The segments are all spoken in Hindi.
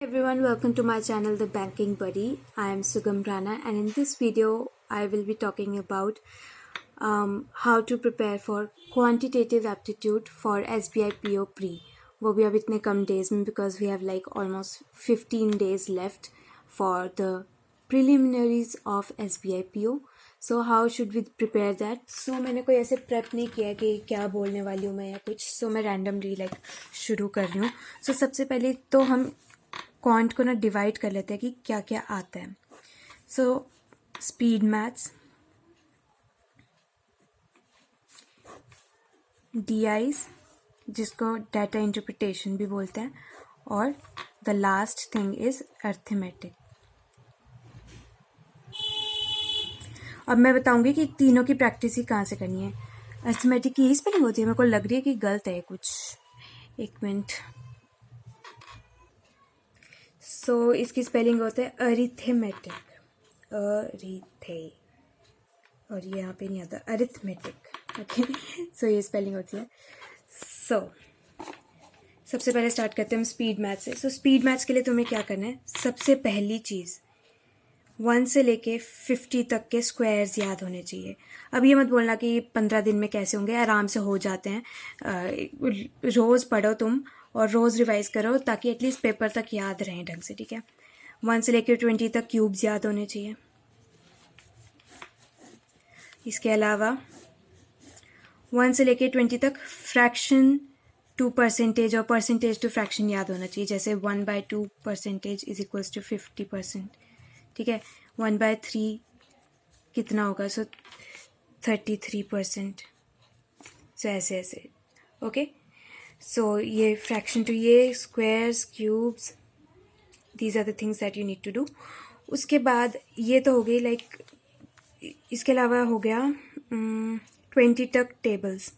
Everyone, welcome to my channel The Banking Buddy. I am Sugam Rana, and in this video I will be talking about how to prepare for quantitative aptitude for SBI PO pre. वो भी अब इतने कम days में because we have like almost 15 days left for the preliminaries of SBI PO. So how should we prepare that? So मैंने कोई ऐसे prep नहीं किया कि क्या बोलने वाली हूँ मैं या कुछ. So मैं randomly like शुरू कर रही हूँ. So सबसे पहले तो हम क्वांट को ना डिवाइड कर लेते हैं कि क्या क्या आता है. सो स्पीड मैथ्स, DIs जिसको डाटा इंटरप्रिटेशन भी बोलते हैं, और the last thing is arithmetic. अब मैं बताऊंगी कि तीनों की प्रैक्टिस ही कहाँ से करनी है. अर्थमेटिक की ही स्पेलिंग होती है, मेरे को लग रही है कि गलत है कुछ. एक मिनट. सो इसकी स्पेलिंग होता है अरिथमेटिक, अरिथे, और ये यहाँ पे नहीं आता अरिथमेटिक. ओके, सो ये स्पेलिंग होती है. सो सबसे पहले स्टार्ट करते हैं हम स्पीड मैथ्स से. सो स्पीड मैथ्स के लिए तुम्हें क्या करना है. सबसे पहली चीज़ 1 से लेके 50 तक के स्क्वायर्स याद होने चाहिए. अब ये मत बोलना कि 15 दिन में कैसे होंगे, आराम से हो जाते हैं. रोज़ पढ़ो तुम और रोज़ रिवाइज करो ताकि एटलीस्ट पेपर तक याद रहें ढंग से. ठीक है. 1 से लेकर 20 तक क्यूब्स याद होने चाहिए. इसके अलावा 1 से लेकर 20 तक फ्रैक्शन टू परसेंटेज और परसेंटेज टू फ्रैक्शन याद होना चाहिए. जैसे 1/2% इज इक्वल्स टू 50%. ठीक है. 1/3 कितना होगा. सो 33%. सो ऐसे ऐसे. ओके. सो ये फ्रैक्शन टू ये squares, cubes, these are the things that you need to do. उसके बाद ये तो हो गई लाइक. इसके अलावा हो गया 20 तक टेबल्स.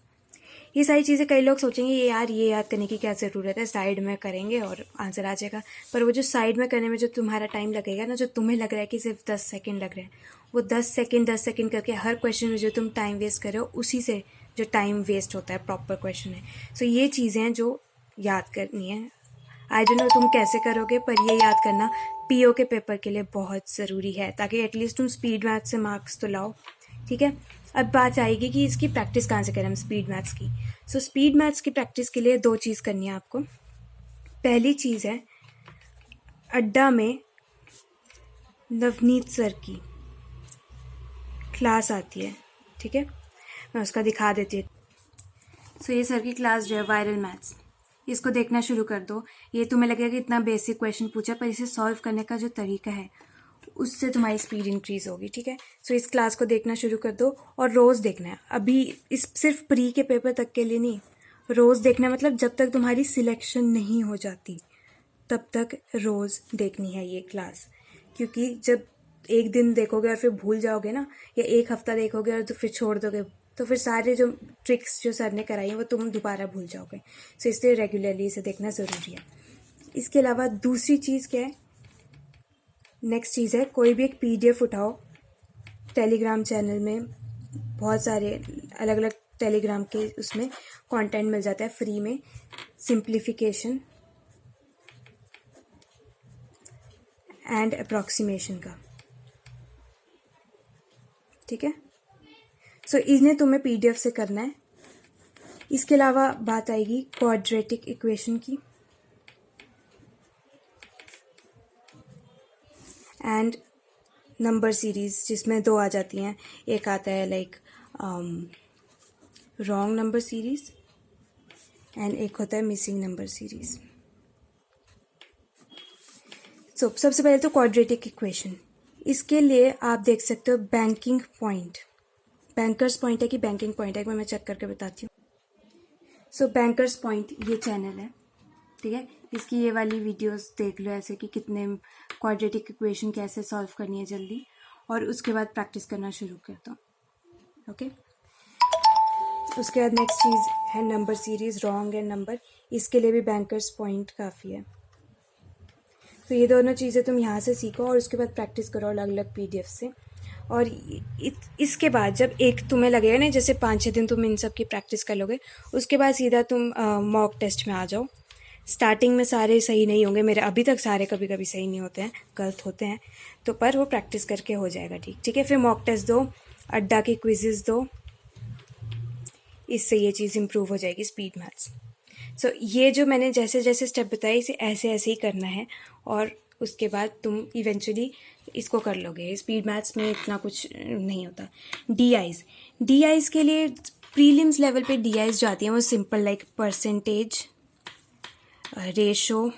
ये सारी चीज़ें कई लोग सोचेंगे ये याद करने की क्या ज़रूरत है, साइड में करेंगे और आंसर आ जाएगा. पर वो जो साइड में करने में जो तुम्हारा टाइम लगेगा ना, जो तुम्हें लग रहा है कि सिर्फ 10 सेकेंड लग रहे हैं, वो 10 सेकेंड करके हर क्वेश्चन में जो तुम टाइम वेस्ट कर रहे हो उसी से जो टाइम वेस्ट होता है प्रॉपर क्वेश्चन में. सो ये चीज़ें हैं जो याद करनी है. आई डोंट नो तुम कैसे करोगे, पर ये याद करना PO के पेपर के लिए बहुत ज़रूरी है ताकि एटलीस्ट तुम स्पीड मैथ से मार्क्स तो लाओ. ठीक है. अब बात आएगी कि इसकी प्रैक्टिस कहाँ से करें हम स्पीड मैथ्स की. सो स्पीड मैथ्स की प्रैक्टिस के लिए 2 चीज़ करनी है आपको. पहली चीज़ है अड्डा में नवनीत सर की क्लास आती है. ठीक है. मैं उसका दिखा देती हूँ. सो ये सर की क्लास जो है वायरल मैथ्स, इसको देखना शुरू कर दो. ये तुम्हें लगेगा कि इतना बेसिक क्वेश्चन पूछा, पर इसे सॉल्व करने का जो तरीका है उससे तुम्हारी स्पीड इंक्रीज होगी. ठीक है. सो इस क्लास को देखना शुरू कर दो और रोज़ देखना है. अभी इस सिर्फ प्री के पेपर तक के लिए नहीं, रोज़ देखना है. मतलब जब तक तुम्हारी सिलेक्शन नहीं हो जाती तब तक रोज़ देखनी है ये क्लास. क्योंकि जब एक दिन देखोगे और फिर भूल जाओगे ना, या एक हफ्ता देखोगे और तो फिर छोड़ दोगे, तो फिर सारे जो ट्रिक्स जो सर ने कराई हैं वो तुम दोबारा भूल जाओगे. सो इसलिए रेगुलरली इसे देखना ज़रूरी है. इसके अलावा दूसरी चीज़ क्या है. नेक्स्ट चीज़ है कोई भी एक PDF उठाओ. टेलीग्राम चैनल में बहुत सारे अलग अलग टेलीग्राम के उसमें कंटेंट मिल जाता है फ्री में, सिंप्लीफिकेशन एंड अप्रॉक्सीमेशन का. ठीक है. सो इन्हें तुम्हें PDF से करना है. इसके अलावा बात आएगी क्वाड्रेटिक इक्वेशन की एंड नंबर सीरीज, जिसमें 2 आ जाती हैं. एक आता है like wrong number series and एक होता है मिसिंग नंबर सीरीज. सो सबसे पहले तो क्वाड्रेटिक इक्वेशन. इसके लिए आप देख सकते हो बैंकिंग पॉइंट, बैंकर्स पॉइंट है कि बैंकिंग पॉइंट है, मैं चेक करके बताती हूँ. सो बैंकर्स पॉइंट ये चैनल है. ठीक है. इसकी ये वाली वीडियोस देख लो ऐसे कि कितने क्वाड्रेटिक इक्वेशन कैसे सॉल्व करनी है जल्दी, और उसके बाद प्रैक्टिस करना शुरू कर दो. ओके. उसके बाद नेक्स्ट चीज़ है number series, wrong and number. इसके लिए भी बैंकर्स पॉइंट काफ़ी है. तो ये दोनों चीज़ें तुम यहाँ से सीखो और उसके बाद प्रैक्टिस करो अलग अलग PDF से. और इसके बाद जब एक तुम्हें लगेगा ना, जैसे 5-6 दिन तुम इन सब की प्रैक्टिस कर लोगे, उसके बाद सीधा तुम मॉक टेस्ट में आ जाओ. स्टार्टिंग में सारे सही नहीं होंगे, मेरे अभी तक सारे कभी कभी सही नहीं होते हैं, गलत होते हैं, तो पर वो प्रैक्टिस करके हो जाएगा ठीक है। फिर मॉक टेस्ट दो, अड्डा की क्विजेस दो, इससे ये चीज़ इम्प्रूव हो जाएगी स्पीड मैथ्स। सो ये जो मैंने जैसे जैसे स्टेप बताए इसे ऐसे ऐसे ही करना है, और उसके बाद तुम इवेंचुअली इसको कर लोगे। स्पीड मैथ्स में इतना कुछ नहीं होता। डी आईज़ के लिए प्रीलिम्स लेवल पे डी आईज़ जो आती हैं वो सिंपल लाइक परसेंटेज, रेशो,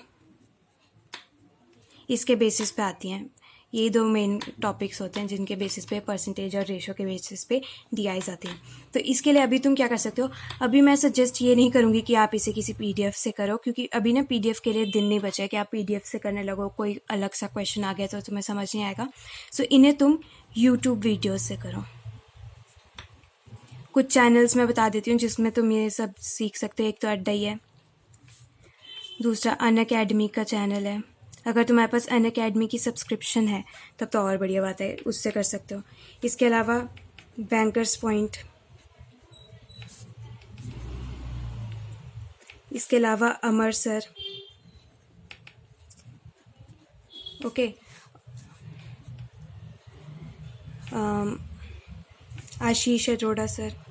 इसके बेसिस पे आती हैं। ये दो मेन टॉपिक्स होते हैं जिनके बेसिस पे, परसेंटेज और रेशो के बेसिस पे डी आईज़ आती हैं। तो इसके लिए अभी तुम क्या कर सकते हो, अभी मैं सजेस्ट ये नहीं करूँगी कि आप इसे किसी पीडीएफ से करो, क्योंकि अभी ना पीडीएफ के लिए दिन नहीं बचा है कि आप पीडीएफ से करने लगो, कोई अलग सा क्वेश्चन आ गया तो तुम्हें समझ नहीं आएगा। सो इन्हें तुम यूट्यूब वीडियोज़ से करो। कुछ चैनल्स मैं बता देती हूँ जिसमें तुम ये सब सीख सकते हो। एक तो अड्डा ही है, दूसरा अनअकैडमी का चैनल है। अगर तुम्हारे पास अनअकैडमी की सब्सक्रिप्शन है तब तो और बढ़िया बात है, उससे कर सकते हो। इसके अलावा बैंकर्स पॉइंट, इसके अलावा अमर सर, ओके, आशीष अरोड़ा सर,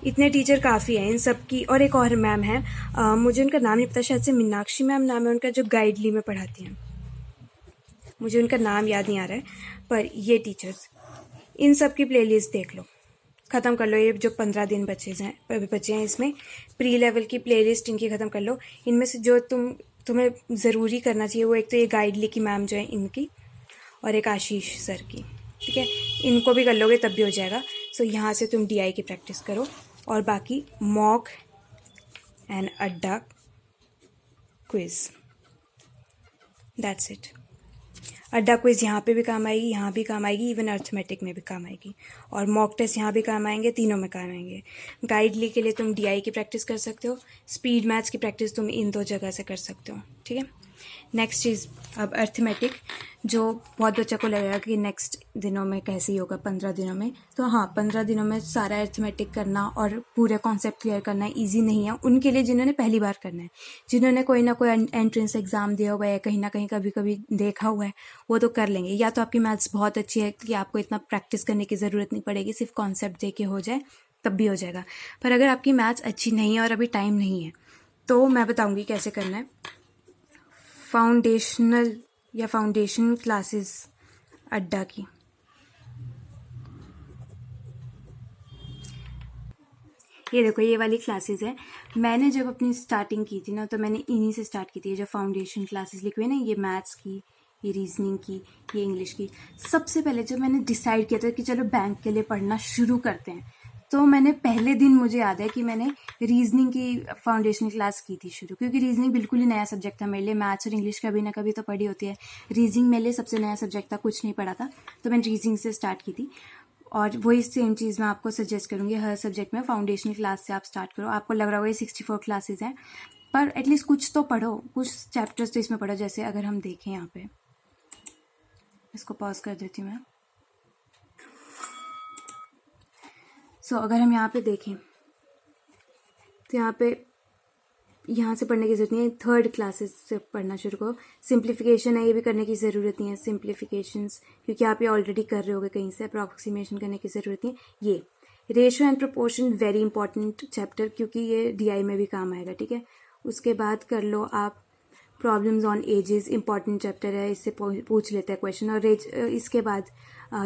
इतने टीचर काफ़ी हैं इन सब की। और एक और मैम है, मुझे उनका नाम नहीं पता, शायद से मीनाक्षी मैम नाम है उनका, जो गाइडली में पढ़ाती हैं, मुझे उनका नाम याद नहीं आ रहा है। पर ये टीचर्स, इन सब की प्लेलिस्ट देख लो, ख़त्म कर लो। ये जो 15 दिन बचे हैं इसमें प्री लेवल की प्लेलिस्ट इनकी ख़त्म कर लो। इनमें से जो तुम्हें ज़रूरी करना चाहिए वो एक तो ये गाइडली की मैम जो है इनकी, और एक आशीष सर की, ठीक है। इनको भी कर लोगे तब भी हो जाएगा। सो यहाँ से तुम डीआई की प्रैक्टिस करो, और बाकी मॉक एंड अड्डा क्विज, दैट्स इट। अड्डा क्विज यहाँ पे भी काम आएगी, यहाँ भी काम आएगी, इवन अर्थमेटिक में भी काम आएगी, और मॉक टेस्ट यहाँ भी काम आएंगे, तीनों में काम आएंगे। गाइडली के लिए तुम डीआई की प्रैक्टिस कर सकते हो, स्पीड मैथ्स की प्रैक्टिस तुम इन दो जगह से कर सकते हो, ठीक है। नेक्स्ट चीज़ अब अर्थमेटिक, जो बहुत बच्चों को लगेगा कि नेक्स्ट दिनों में कैसे ही होगा, 15 दिनों में। तो हाँ, 15 दिनों में सारा अर्थमेटिक करना और पूरे कॉन्सेप्ट क्लियर करना ईजी नहीं है उनके लिए जिन्होंने पहली बार करना है। जिन्होंने कोई ना कोई एंट्रेंस एग्ज़ाम दिया हुआ है, कहीं ना कहीं कभी कभी देखा हुआ है, वो तो कर लेंगे। या तो आपकी मैथ्स बहुत अच्छी है कि आपको इतना प्रैक्टिस करने की ज़रूरत नहीं पड़ेगी, सिर्फ कॉन्सेप्ट दे के हो जाए तब भी हो जाएगा। पर अगर आपकी मैथ्स अच्छी नहीं है और अभी टाइम नहीं है, तो मैं बताऊँगी कैसे करना है। फाउंडेशनल या फाउंडेशन क्लासेस अड्डा की, ये देखो ये वाली क्लासेस है। मैंने जब अपनी स्टार्टिंग की थी ना, तो मैंने इन्हीं से स्टार्ट की थी। जो फाउंडेशन क्लासेस लिखी हुई है ना, ये मैथ्स की, ये रीजनिंग की, ये इंग्लिश की। सबसे पहले जब मैंने डिसाइड किया था कि चलो बैंक के लिए पढ़ना शुरू करते हैं, तो मैंने पहले दिन, मुझे याद है कि मैंने रीजनिंग की फाउंडेशन क्लास की थी शुरू, क्योंकि रीजनिंग बिल्कुल ही नया सब्जेक्ट था मेरे लिए। मैथ्स और इंग्लिश कभी ना कभी तो पढ़ी होती है, रीजनिंग मेरे लिए सबसे नया सब्जेक्ट था, कुछ नहीं पढ़ा था, तो मैंने रीजनिंग से स्टार्ट की थी। और वही सेम चीज़ मैं आपको सजेस्ट करूँगी, हर सब्जेक्ट में फाउंडेशनल क्लास से आप स्टार्ट करो। आपको लग रहा होगा ये 64 क्लासेस हैं, पर एटलीस्ट कुछ तो पढ़ो, कुछ चैप्टर्स तो इसमें पढ़ो। जैसे अगर हम देखें यहाँ पे, इसको पॉज कर देती हूँ मैं। सो अगर हम यहाँ पे देखें तो यहाँ से पढ़ने की ज़रूरत नहीं है, थर्ड क्लासेस से पढ़ना शुरू करो। सिंप्लीफिकेशन है, ये भी करने की ज़रूरत नहीं है, सिंप्लीफिकेशंस, क्योंकि आप ये ऑलरेडी कर रहे होगे कहीं से। अप्रॉक्सीमेशन करने की ज़रूरत नहीं है। ये ratio and proportion very important chapter, क्योंकि ये डीआई में भी काम आएगा, ठीक है। उसके बाद कर लो आप problems on edges, important chapter है, इससे पूछ लेते हैं क्वेश्चन। और इसके बाद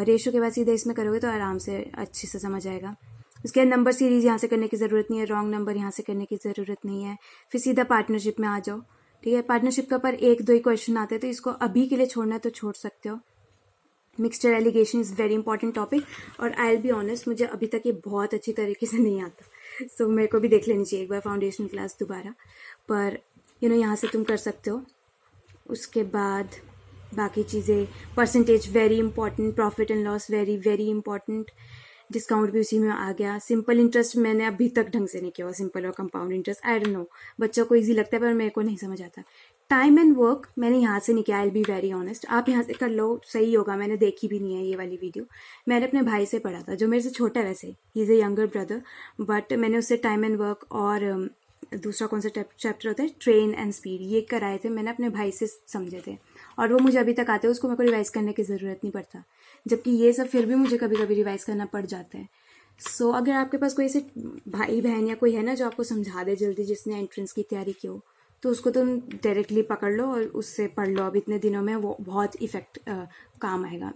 रेशो के बाद सीधे इसमें करोगे तो आराम से अच्छे से समझ आएगा। उसके बाद नंबर सीरीज यहाँ से करने की ज़रूरत नहीं है, रॉन्ग नंबर यहाँ से करने की ज़रूरत नहीं है। फिर सीधा पार्टनरशिप में आ जाओ, ठीक है। पार्टनरशिप का पर 1-2 ही क्वेश्चन आते हैं, तो इसको अभी के लिए छोड़ना है तो छोड़ सकते हो। Mixture allegation is very important topic, और आई विल बी ऑनेस्ट, मुझे अभी तक ये बहुत अच्छी तरीके से नहीं आता। सो मेरे को भी देख लेनी चाहिए एक बार फाउंडेशन क्लास दोबारा, पर यहाँ से तुम कर सकते हो। उसके बाद बाकी चीज़ें, percentage very important, profit and loss very very important, discount भी उसी में आ गया। सिंपल इंटरेस्ट मैंने अभी तक ढंग से नहीं किया हुआ, सिंपल और compound interest, I don't know, बच्चों को इजी लगता है पर मेरे को नहीं समझ आता। टाइम एंड वर्क मैंने यहाँ से नहीं किया, I will be very honest, आप यहाँ से कर लो, सही होगा। मैंने देखी भी नहीं है ये वाली वीडियो, मैंने अपने भाई से पढ़ा था जो मेरे से छोटा है, वैसे he is a younger brother, but मैंने उससे टाइम एंड वर्क और दूसरा कौन सा चैप्टर होता है, ट्रेन एंड स्पीड, ये कराए थे मैंने अपने भाई से समझे थे, और वो मुझे अभी तक आते हैं, उसको मेरे को रिवाइज़ करने की ज़रूरत नहीं पड़ता, जबकि ये सब फिर भी मुझे कभी कभी रिवाइज़ करना पड़ जाता है। सो अगर आपके पास कोई ऐसे भाई बहन या कोई है ना जो आपको समझा दे जल्दी, जिसने एंट्रेंस की तैयारी की हो, तो उसको तुम डायरेक्टली पकड़ लो और उससे पढ़ लो। अब इतने दिनों में वो बहुत काम आएगा।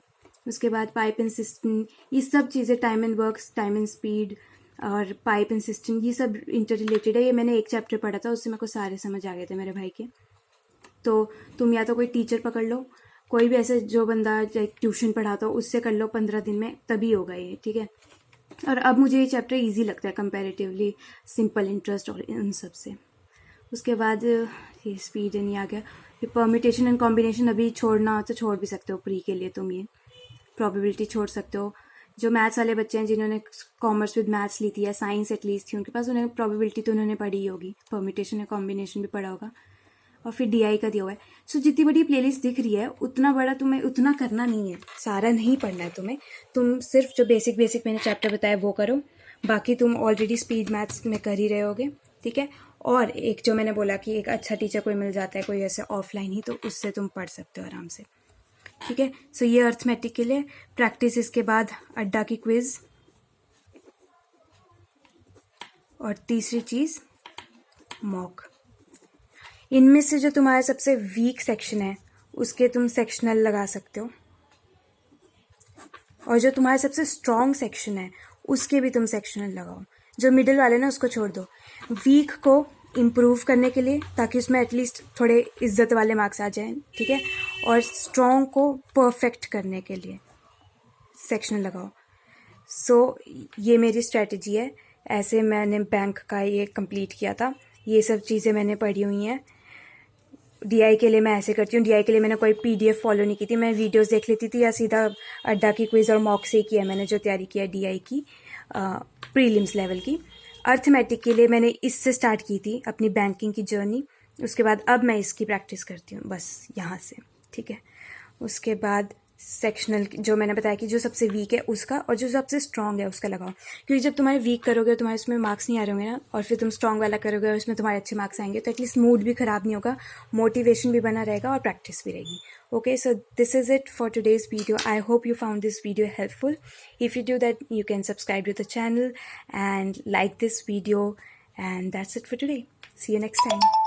उसके बाद पाइप एंड सिस्टम, ये सब चीज़ें, time and works, time and speed और पाइप एंड सिस्टम, ये सब इंटर रिलेटेड है। ये मैंने एक चैप्टर पढ़ा था, उससे मेरे को सारे समझ आ गए थे मेरे भाई के। तो तुम या तो कोई टीचर पकड़ लो, कोई भी ऐसे जो बंदा ट्यूशन पढ़ाता हो उससे कर लो 15 दिन में, तभी होगा ये, ठीक है। और अब मुझे ये चैप्टर इजी लगता है कंपैरेटिवली सिंपल इंटरेस्ट और इन सब से। उसके बाद ये स्पीड एंड ये आ गया। ये परम्यूटेशन एंड कॉम्बिनेशन अभी छोड़ना हो तो छोड़ भी सकते हो प्री के लिए, तुम ये प्रोबेबिलिटी छोड़ सकते हो। जो मैथ्स वाले बच्चे हैं जिन्होंने कॉमर्स विद मैथ्स ली थी या साइंस एटलीस्ट थी उनके पास, उन्हें प्रोबेबिलिटी तो उन्होंने पढ़ी ही होगी, परम्यूटेशन एंड कॉम्बिनेशन भी पढ़ा होगा। और फिर DI का दिया हुआ है। सो जितनी बड़ी प्लेलिस्ट दिख रही है उतना बड़ा तुम्हें उतना करना नहीं है, सारा नहीं पढ़ना है तुम्हें। तुम सिर्फ जो बेसिक मैंने चैप्टर बताया वो करो, बाकी तुम ऑलरेडी स्पीड मैथ्स में कर ही रहे होगे, ठीक है। और एक जो मैंने बोला कि एक अच्छा टीचर कोई मिल जाता है कोई ऐसे ऑफलाइन ही, तो उससे तुम पढ़ सकते हो आराम से, ठीक है। सो ये अर्थमेटिक के लिए प्रैक्टिस। इसके बाद अड्डा की क्विज, और तीसरी चीज़ मॉक। इनमें से जो तुम्हारा सबसे वीक सेक्शन है उसके तुम सेक्शनल लगा सकते हो, और जो तुम्हारा सबसे स्ट्रॉन्ग सेक्शन है उसके भी तुम सेक्शनल लगाओ। जो मिडिल वाले ना उसको छोड़ दो। वीक को इम्प्रूव करने के लिए, ताकि उसमें एटलीस्ट थोड़े इज्जत वाले मार्क्स आ जाएं, ठीक है। और स्ट्रॉन्ग को परफेक्ट करने के लिए सेक्शनल लगाओ। सो ये मेरी स्ट्रेटजी है, ऐसे मैंने बैंक का ये कंप्लीट किया था। ये सब चीज़ें मैंने पढ़ी हुई हैं। DI के लिए मैं ऐसे करती हूँ। DI के लिए मैंने कोई PDF फॉलो नहीं की थी, मैं वीडियोस देख लेती थी या सीधा अड्डा की क्विज और मॉक से ही किया मैंने जो तैयारी किया DI की प्रीलिम्स लेवल की। अर्थमेटिक के लिए मैंने इससे स्टार्ट की थी अपनी बैंकिंग की जर्नी। उसके बाद अब मैं इसकी प्रैक्टिस करती हूँ बस यहाँ से, ठीक है। उसके बाद सेक्शनल जो मैंने बताया कि जो सबसे वीक है उसका, और जो सबसे स्ट्रॉन्ग है उसका लगाओ। क्योंकि जब तुम्हारे वीक करोगे तुम्हारे उसमें मार्क्स नहीं आ रहे होंगे ना, और फिर तुम स्ट्रॉन्ग वाला करोगे और उसमें तुम्हारे अच्छे मार्क्स आएंगे, तो एटलीस्ट मूड भी ख़राब नहीं होगा, मोटिवेशन भी बना रहेगा और प्रैक्टिस भी रहेगी। Okay, so this is it for today's video. I hope you found this video helpful. If you do that, you can subscribe to the channel and like this video, and that's it for today. See you next time.